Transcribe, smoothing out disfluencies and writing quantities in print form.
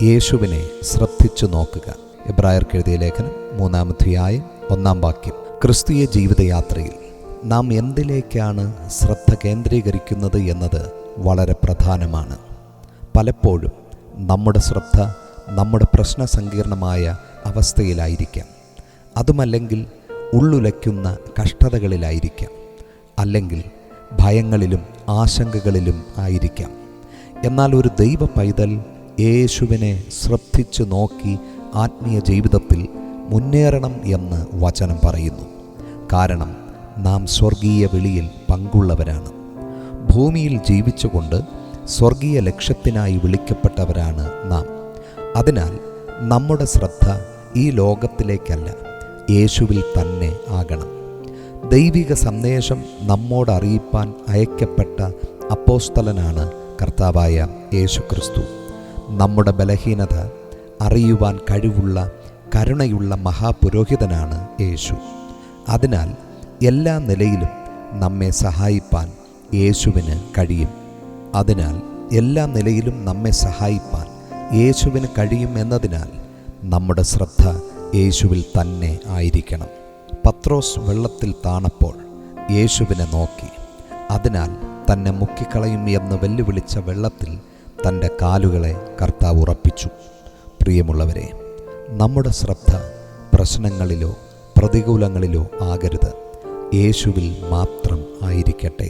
യേശുവിനെ ശ്രദ്ധിച്ചു നോക്കുക. എബ്രായർക്ക് എഴുതിയ ലേഖനം 3-ാം അധ്യായം 1-ാം വാക്യം. ക്രിസ്തീയ ജീവിതയാത്രയിൽ നാം എന്തിലേക്കാണ് ശ്രദ്ധ കേന്ദ്രീകരിക്കുന്നത് എന്നത് വളരെ പ്രധാനമാണ്. പലപ്പോഴും നമ്മുടെ ശ്രദ്ധ നമ്മുടെ പ്രശ്നസങ്കീർണമായ അവസ്ഥയിലായിരിക്കാം. അതുമല്ലെങ്കിൽ ഉള്ളുലയ്ക്കുന്ന കഷ്ടതകളിലായിരിക്കാം. അല്ലെങ്കിൽ ഭയങ്ങളിലും ആശങ്കകളിലും ആയിരിക്കാം. എന്നാൽ ഒരു ദൈവ പൈതൽ യേശുവിനെ ശ്രദ്ധിച്ചു നോക്കി ആത്മീയ ജീവിതത്തിൽ മുന്നേറണം എന്ന് വചനം പറയുന്നു. കാരണം നാം സ്വർഗീയ വിളിയിൽ പങ്കുള്ളവരാണ്. ഭൂമിയിൽ ജീവിച്ചുകൊണ്ട് സ്വർഗീയ ലക്ഷ്യത്തിനായി വിളിക്കപ്പെട്ടവരാണ് നാം. അതിനാൽ നമ്മുടെ ശ്രദ്ധ ഈ ലോകത്തിലേക്കല്ല, യേശുവിൽ തന്നെ ആകണം. ദൈവിക സന്ദേശം നമ്മോട് അറിയിപ്പാൻ അയക്കപ്പെട്ട അപ്പോസ്തലനാണ് കർത്താവായ യേശുക്രിസ്തു. നമ്മുടെ ബലഹീനത അറിയുവാൻ കഴിവുള്ള കരുണയുള്ള മഹാപുരോഹിതനാണ് യേശു. അതിനാൽ എല്ലാ നിലയിലും നമ്മെ സഹായിപ്പാൻ യേശുവിന് കഴിയും. എന്നതിനാൽ നമ്മുടെ ശ്രദ്ധ യേശുവിൽ തന്നെ ആയിരിക്കണം. പത്രോസ് വെള്ളത്തിൽ താണപ്പോൾ യേശുവിനെ നോക്കി. അതിനാൽ തന്നെ മുക്കിക്കളയും എന്ന് വെല്ലുവിളിച്ച വെള്ളത്തിൽ തൻ്റെ കാലുകളെ കർത്താവ് ഉറപ്പിച്ചു. പ്രിയമുള്ളവരെ, നമ്മുടെ ശ്രദ്ധ പ്രശ്നങ്ങളിലോ പ്രതികൂലങ്ങളിലോ ആകരുത്, യേശുവിൽ മാത്രം ആയിരിക്കട്ടെ.